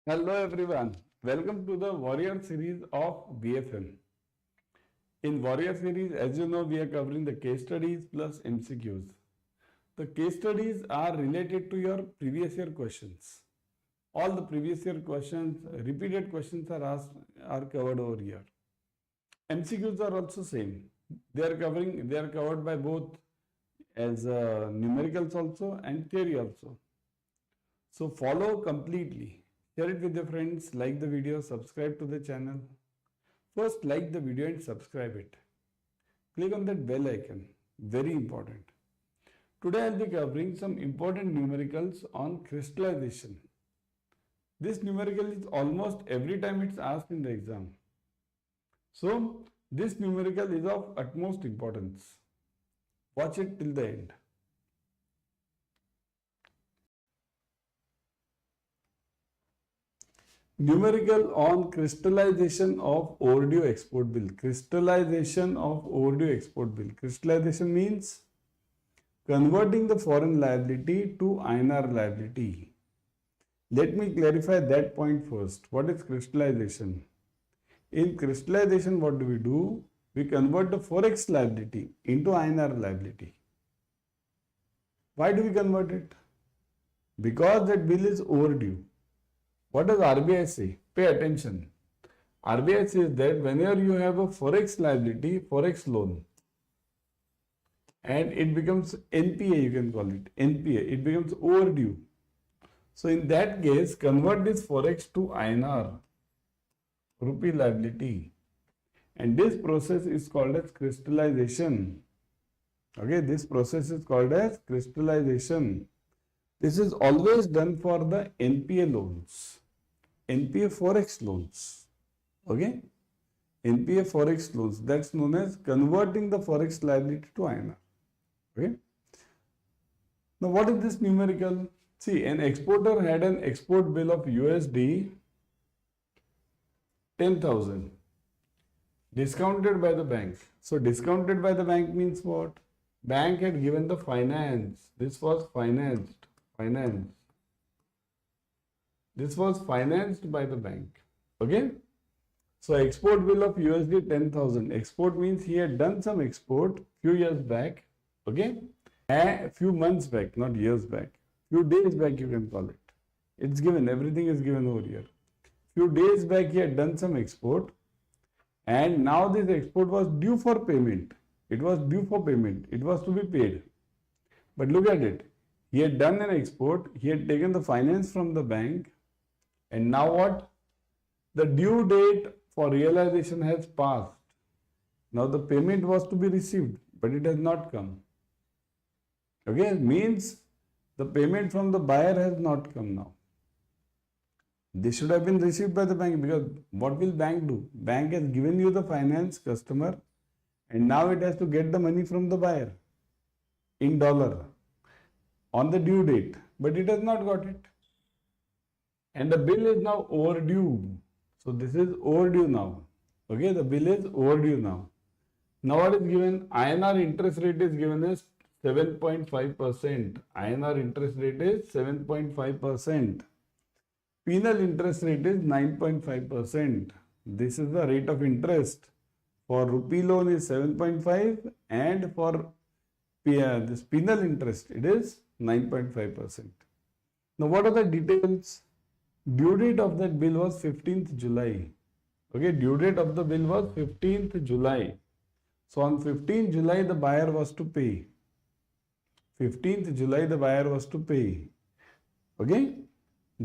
Hello everyone, welcome to the Warrior series of BFM. In Warrior series, as you know, we are covering the case studies plus MCQs. The case studies are related to your previous year questions. All the previous year questions, repeated questions are covered over here. MCQs are also same. They are covered by both as numericals also and theory also. So follow completely. Share it with your friends, like the video, subscribe to the channel. First, like the video and subscribe it. Click on that bell icon, very important. Today I will be covering some important numericals on crystallization. This numerical is almost every time it's asked in the exam. So, this numerical is of utmost importance. Watch it till the end. Numerical on crystallization of overdue export bill. Crystallization of overdue export bill. Crystallization means converting the foreign liability to INR liability. Let me clarify that point first. What is crystallization? In crystallization, what do? We convert the forex liability into INR liability. Why do we convert it? Because that bill is overdue. What does RBI say? Pay attention. RBI says that whenever you have a forex liability, forex loan, and it becomes NPA, you can call it NPA, it becomes overdue. So in that case, convert this forex to INR, rupee liability, and this process is called as crystallization. Okay, this process is called as crystallization. This is always done for the NPA loans, NPA forex loans. Okay, NPA forex loans, that's known as converting the forex liability to INR. Okay. Now, what is this numerical? See, an exporter had an export bill of USD 10,000 discounted by the bank. So, discounted by the bank means what? Bank had given the finance. This was financed. This was financed by the bank. Okay. So, export bill of USD 10,000. Export means he had done some export few years back. Okay. A few months back, not years back. Few days back, you can call it. It's given. Everything is given over here. Few days back, he had done some export. And now this export was due for payment. It was due for payment. It was to be paid. But look at it. He had done an export. He had taken the finance from the bank. And now what? The due date for realization has passed. Now the payment was to be received, but it has not come. Okay, means the payment from the buyer has not come now. This should have been received by the bank, because what will bank do? Bank has given you the finance, customer, and now it has to get the money from the buyer in dollar on the due date, but it has not got it. And the bill is now overdue. So this is overdue now. Okay, the bill is overdue now. Now what is given? INR interest rate is given as 7.5%. INR interest rate is 7.5%. Penal interest rate is 9.5%. This is the rate of interest. For rupee loan is 7.5, and for this penal interest it is 9.5%. Now what are the details? Due date of that bill was 15th July. Okay, due date of the bill was 15th July. So on 15th July the buyer was to pay. 15th July the buyer was to pay. Okay.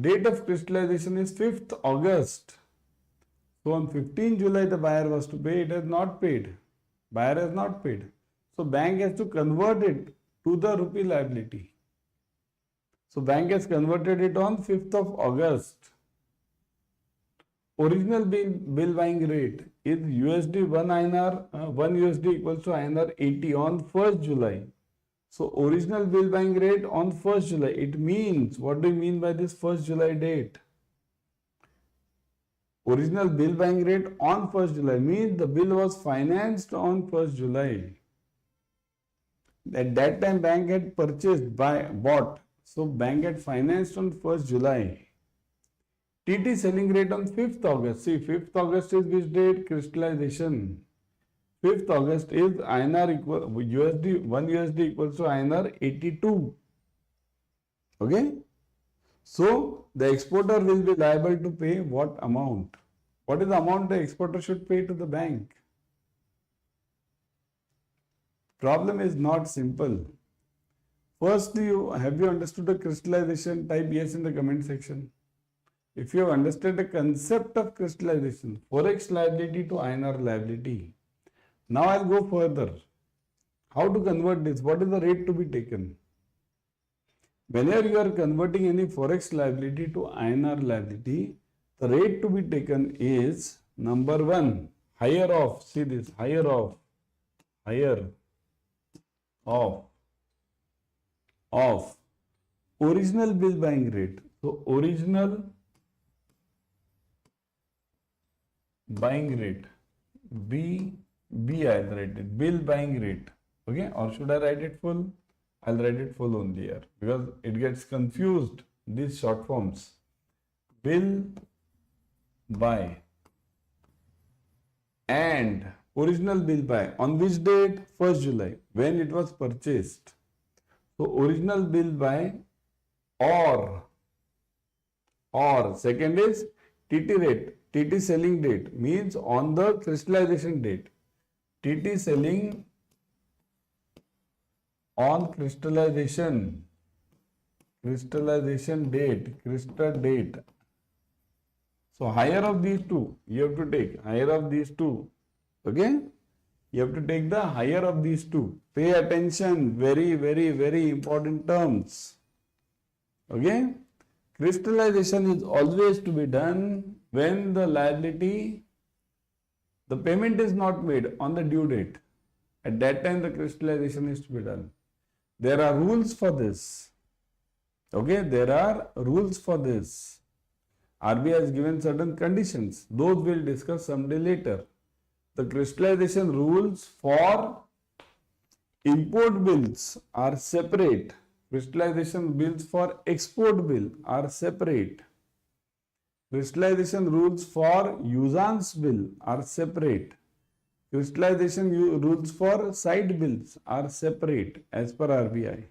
Date of crystallization is 5th August. So on 15th July the buyer was to pay. It has not paid. Buyer has not paid. So bank has to convert it to the rupee liability. So bank has converted it on 5th of August. Original bill buying rate is USD 1 INR, 1 USD equals to INR 80 on 1st July. So original bill buying rate on 1st July. It means, what do you mean by this 1st July date? Original bill buying rate on 1st July means the bill was financed on 1st July. At that time bank had bought. So bank had financed on 1st July. TT selling rate on 5th August. See, 5th August is which date? Crystallization. 5th August is INR equal USD 1 USD equals to INR 82. Okay. So the exporter will be liable to pay what amount? What is the amount the exporter should pay to the bank? Problem is not simple. First, have you understood the crystallization? Type yes in the comment section. If you have understood the concept of crystallization, forex liability to INR liability. Now I'll go further. How to convert this? What is the rate to be taken? Whenever you are converting any forex liability to INR liability, the rate to be taken is number one, higher of, see this, higher of original bill buying rate. So original buying rate, B I'll write it, bill buying rate. Okay, or should I write it full? I'll write it full only here because it gets confused, these short forms. Bill buy and original bill buy on which date? 1st July, when it was purchased. So original bill buy or second is TT rate, TT selling date means on the crystallization date. TT selling on crystallization date, crystal date. So higher of these two, you have to take higher of these two. Okay, you have to take the higher of these two. Pay attention, very, very, very important terms. Okay, crystallization is always to be done when the liability, the payment is not made on the due date. At that time, the crystallization is to be done. There are rules for this. Okay, there are rules for this. RBI has given certain conditions. Those we'll discuss someday later. The crystallization rules for import bills are separate. Crystallization bills for export bill are separate. Crystallization rules for usance bill are separate. Crystallization rules for side bills are separate as per RBI.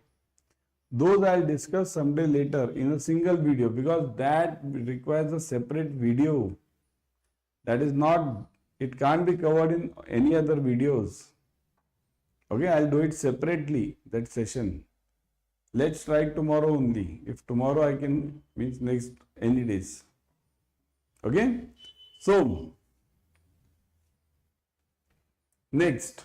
Those I'll discuss someday later in a single video because that requires a separate video. That is not, it can't be covered in any other videos. Okay, I'll do it separately, that session. Let's try tomorrow only. If tomorrow I can, means next any days. Okay, so next,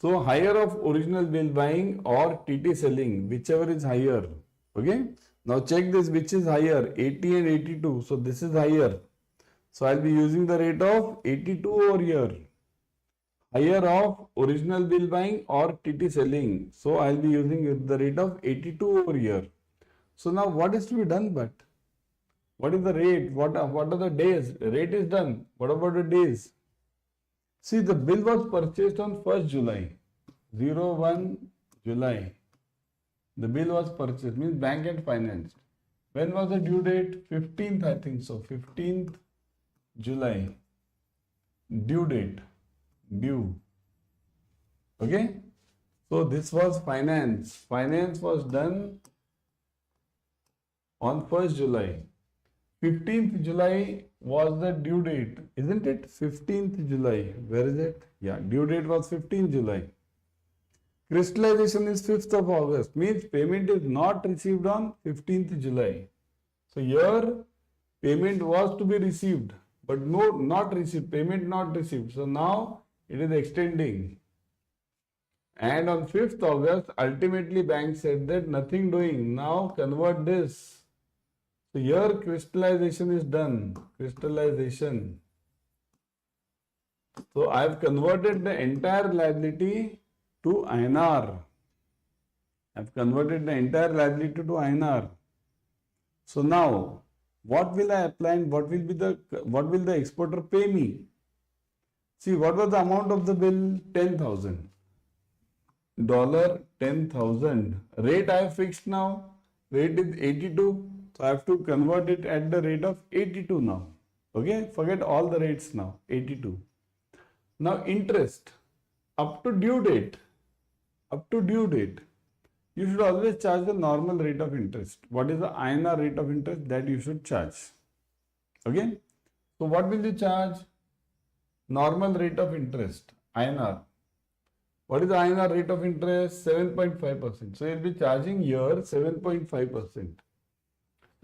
so higher of original bill buying or TT selling, whichever is higher. Okay, now check this, which is higher, 80 and 82. So this is higher. So I'll be using the rate of 82 over here. Higher of original bill buying or TT selling. So I'll be using the rate of 82 over here. So now what is to be done but? What is the rate? What are the days? Rate is done. What about the days? See, the bill was purchased on 1st July. 01 July. The bill was purchased, means bank and financed. When was the due date? 15th, I think so. 15th July. Due date. Due. Okay. So this was finance. Finance was done on 1st July. 15th July was the due date, isn't it? 15th July. Where is it? Yeah, due date was 15th July. Crystallization is 5th of August, means payment is not received on 15th July. So here payment was to be received, but no, not received, payment not received. So now it is extending. And on 5th August, ultimately bank said that nothing doing, now convert this. So here crystallization is done, crystallization. So I have converted the entire liability to INR. I have converted the entire liability to INR. So now, what will I apply and what will the exporter pay me? See, what was the amount of the bill? 10,000. $10,000. Rate I have fixed now. Rate is 82. So I have to convert it at the rate of 82 now. Okay, forget all the rates now, 82. Now interest, up to due date, you should always charge the normal rate of interest. What is the INR rate of interest that you should charge? Okay, so what will you charge? Normal rate of interest, INR. What is the INR rate of interest? 7.5%. So you'll be charging here 7.5%.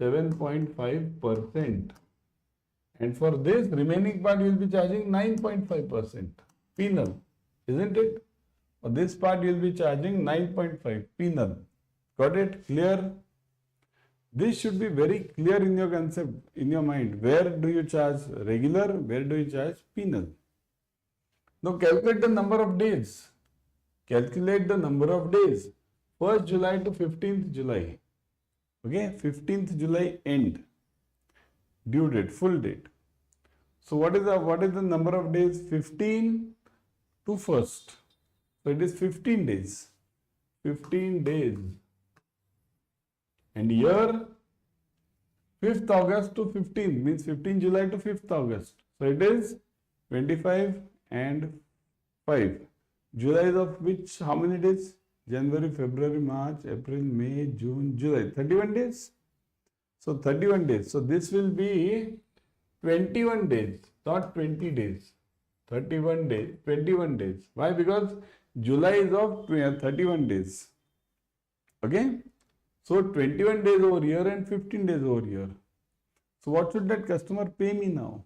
7.5%. And for this remaining part, you will be charging 9.5% penal, isn't it? For this part, you will be charging 9.5 penal. Got it? Clear? This should be very clear in your concept, in your mind. Where do you charge regular? Where do you charge penal? Now calculate the number of days. Calculate the number of days. 1st July to 15th July. Okay, 15th July end. Due date, full date. So what is the number of days? 15 to 1st. So it is 15 days. 15 days. And here 5th August to 15th means 15 July to 5th August. So it is 25 and 5. July is of which, how many days? January, February, March, April, May, June, July. 31 days. So 31 days. So this will be 21 days, not 20 days. 31 days, 21 days. Why? Because July is of 31 days. Okay? So 21 days over here and 15 days over here. So what should that customer pay me now?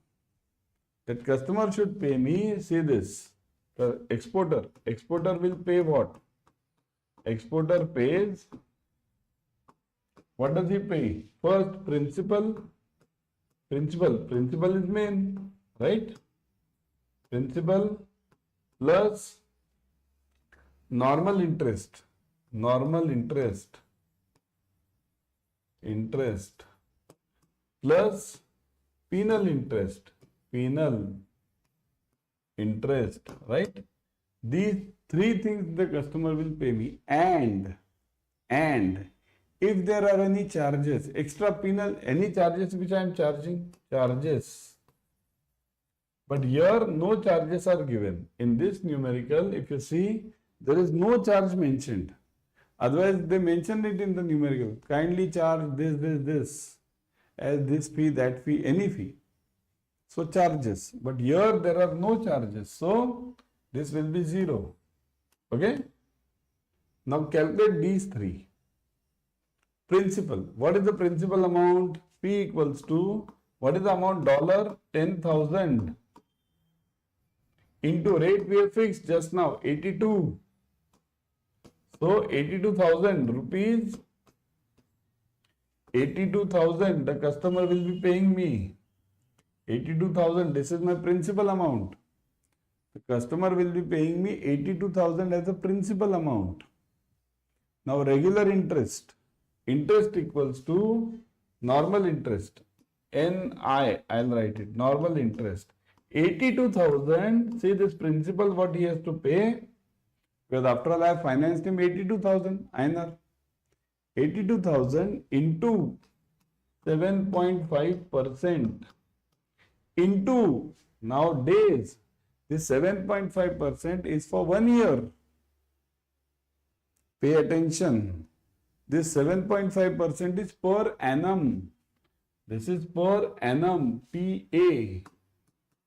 That customer should pay me, see this, the exporter. Exporter will pay what? Exporter pays, what does he pay? First, principal is main, right? Principal plus normal interest plus penal interest, right? These three things the customer will pay me, and if there are any charges, extra penal, any charges which I am charging, charges. But here no charges are given. In this numerical, if you see, there is no charge mentioned. Otherwise, they mention it in the numerical. Kindly charge this, as this fee, that fee, any fee. So charges. But here there are no charges. So this will be 0. Okay? Now calculate these three. Principal. What is the principal amount? P equals to, what is the amount? $10,000 into rate we have fixed just now, 82. So 82,000 rupees, 82,000 the customer will be paying me. 82,000, this is my principal amount. The customer will be paying me 82,000 as a principal amount. Now regular interest. Interest equals to normal interest. NI, I'll write it, normal interest. 82,000, see this principal what he has to pay, because after all I have financed him 82,000 INR. 82,000 into 7.5% into now days. This 7.5% is for 1 year. Pay attention. This 7.5% is per annum. This is per annum, PA.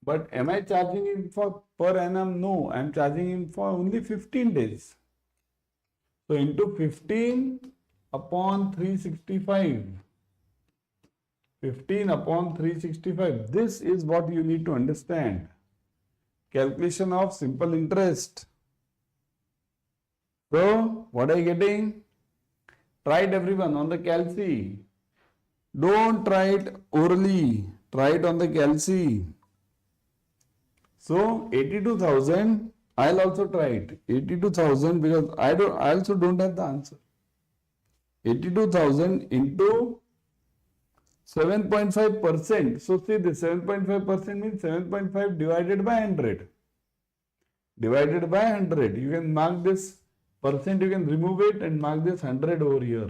But am I charging him for per annum? No, I am charging him for only 15 days. So into 15 upon 365. 15 upon 365. This is what you need to understand. Calculation of simple interest. So, what are you getting? Try it everyone on the calci. Don't try it orally. Try it on the calci. So, 82,000. I'll also try it. 82,000 because I also don't have the answer. 82,000 into 7.5%. So, see this 7.5% means 7.5 divided by 100. Divided by 100. You can mark this percent, you can remove it and mark this 100 over here.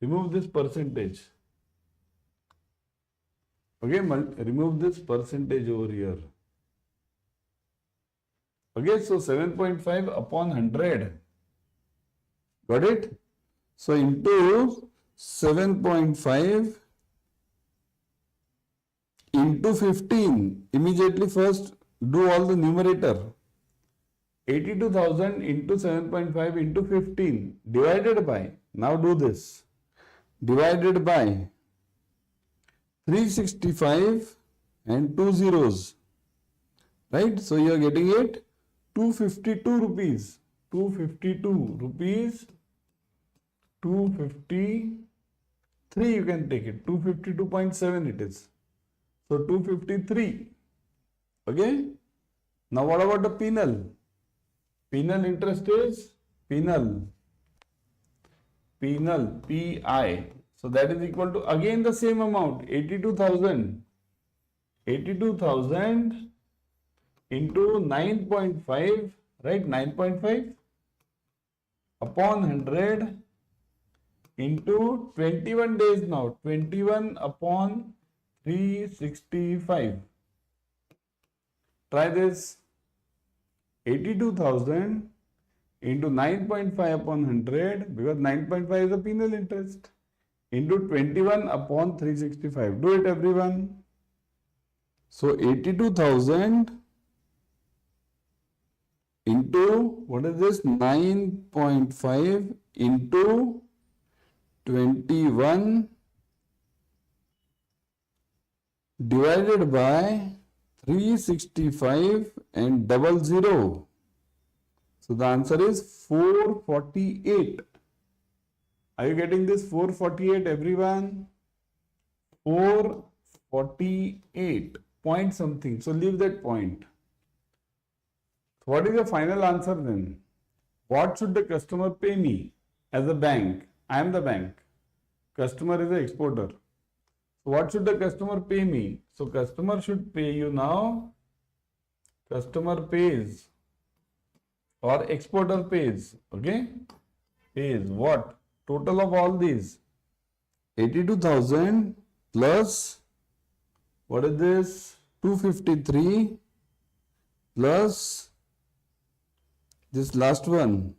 Remove this percentage. Okay, remove this percentage over here. Okay, so 7.5 upon 100. Got it? So into 7.5 into 15. Immediately first do all the numerator. 82,000 into 7.5 into 15 divided by, now do this, divided by 365 and 2 zeros, right? So you are getting it 252 rupees, 252 rupees, 253 you can take it, 252.7 it is. So 253. Okay. Now what about the penal? Penal interest is penal, PI. So that is equal to again the same amount, 82,000. 82,000 into 9.5, right? 9.5 upon 100 into 21 days now, 21 upon 365. Try this. 82,000 into 9.5 upon 100, because 9.5 is the penal interest, into 21 upon 365. Do it, everyone. So 82,000 into, what is this, 9.5 into 21 divided by 365 and 00. So the answer is 448. Are you getting this? 448, everyone? 448 point something. So leave that point. What is the final answer then? What should the customer pay me as a bank? I am the bank. Customer is the exporter. So what should the customer pay me? So customer should pay you now. Customer pays or exporter pays. Okay? Pays what? Total of all these. 82,000 plus, what is this? 253 plus this last one.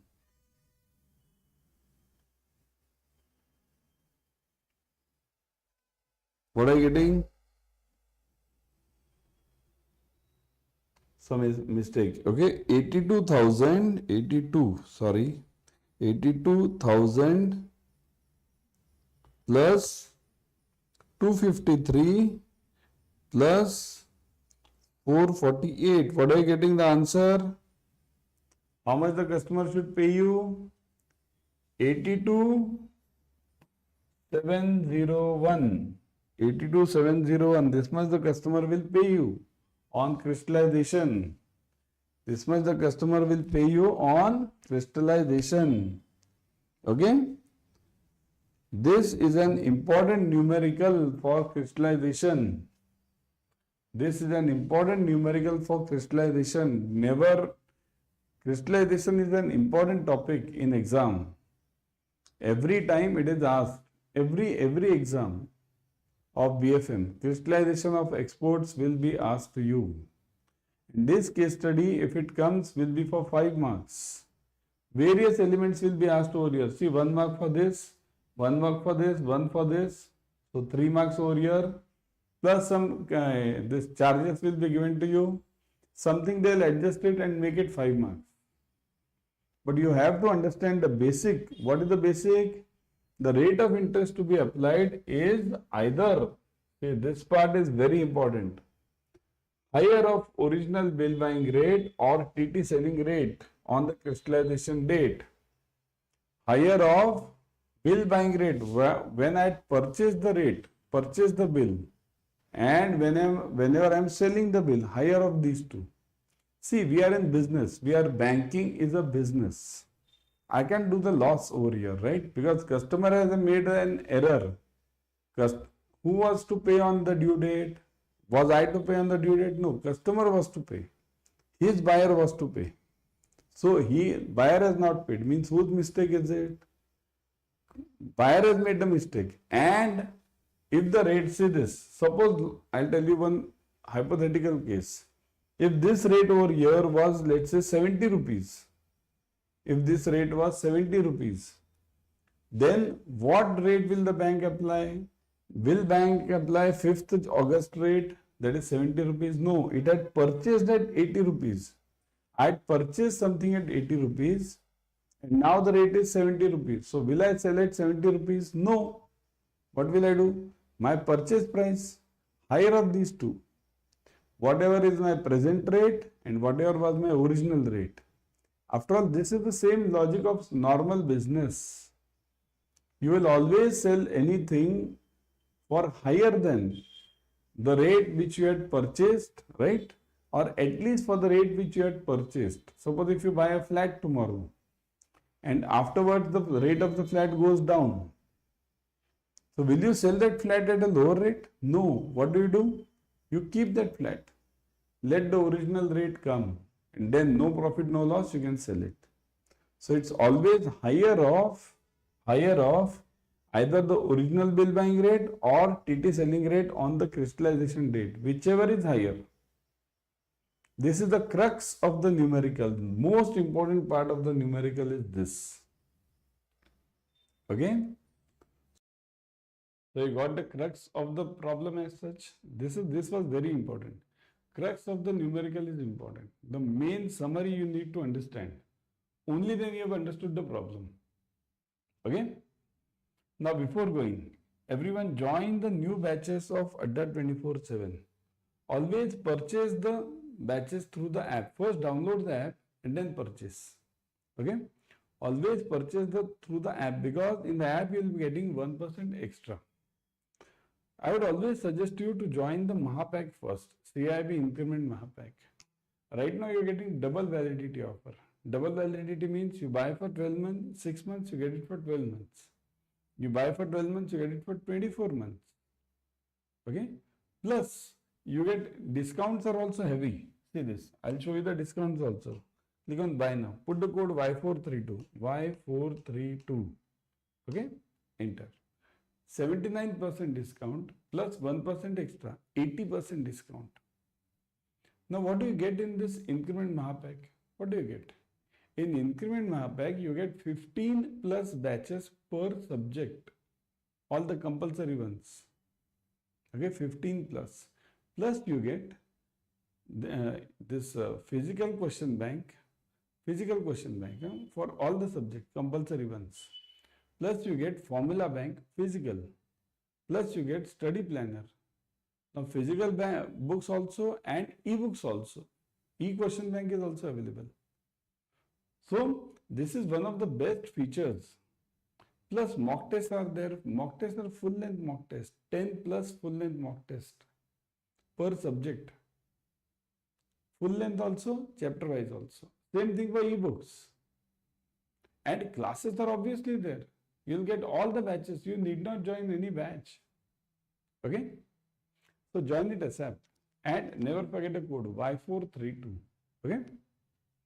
What are you getting? Some mistake. Okay, 82,000, 82,000 plus 253 plus 448. What are you getting the answer? How much the customer should pay you? 82,701. 82,701. This much the customer will pay you on crystallization. This much the customer will pay you on crystallization. Okay? This is an important numerical for crystallization. This is an important numerical for crystallization. Crystallization is an important topic in exam. Every time it is asked, every exam of BFM, crystallization of exports will be asked to you. In this case study, if it comes, will be for 5 marks. Various elements will be asked over here. See, 1 mark for this, 1 mark for this, 1 for this. So 3 marks over here. Plus some this charges will be given to you. Something they will adjust it and make it 5 marks. But you have to understand the basic. What is the basic? The rate of interest to be applied is either, see, this part is very important, higher of original bill buying rate or TT selling rate on the crystallization date. Higher of bill buying rate when I purchase the rate, purchase the bill, and whenever I am selling the bill, higher of these two. See, we are in business. Banking is a business. I can do the loss over here, right? Because customer has made an error. Who was to pay on the due date? Was I to pay on the due date? No, customer was to pay. His buyer was to pay. So buyer has not paid. Means whose mistake is it? Buyer has made the mistake. And if the rate, see this, suppose I'll tell you one hypothetical case. If this rate over here was, let's say, 70 rupees, if this rate was 70 rupees, then what rate will the bank apply? Will bank apply 5th August rate, that is 70 rupees? No, it had purchased at 80 rupees. I had purchased something at 80 rupees and now the rate is 70 rupees. So will I sell at 70 rupees? No. What will I do? My purchase price, higher of these two. Whatever is my present rate and whatever was my original rate. After all, this is the same logic of normal business. You will always sell anything for higher than the rate which you had purchased, right? Or at least for the rate which you had purchased. Suppose if you buy a flat tomorrow and afterwards the rate of the flat goes down. So will you sell that flat at a lower rate? No. What do? You keep that flat. Let the original rate come and then no profit, no loss, you can sell it. So it's always higher of either the original bill buying rate or TT selling rate on the crystallization date, whichever is higher. This is the crux of the numerical. Most important part of the numerical is this. Okay. So you got the crux of the problem as such. This was very important. Crux of the numerical is important. The main summary you need to understand. Only then you have understood the problem. Okay. Now before going, everyone join the new batches of Adda 24/7. Always purchase the batches through the app. First download the app and then purchase. Okay. Always purchase through the app because in the app you will be getting 1% extra. I would always suggest you to join the Mahapack first, CIB Increment Mahapack. Right now you are getting double validity offer. Double validity means you buy for 12 months, 6 months, you get it for 12 months. You buy for 12 months, you get it for 24 months. Okay. Plus, you get discounts are also heavy. See this. I'll show you the discounts also. Click on buy now. Put the code Y432. Y432. Okay. Enter. 79% discount plus 1% extra. 80% discount. Now, what do you get in this Increment Mahapack? What do you get? In Increment Mahapack, you get 15 plus batches per subject. All the compulsory ones. Okay, 15 plus. Plus you get this physical question bank for all the subjects, compulsory ones. Plus you get formula bank, physical. Plus you get study planner. Now physical books also and e-books also. E-question bank is also available. So this is one of the best features. Plus mock tests are there. Mock tests are full length mock test. 10 plus full length mock test per subject. Full length also, chapter wise also. Same thing for e-books. And classes are obviously there. You'll get all the batches. You need not join any batch. Okay. So join it ASAP. And never forget the code Y432. Okay.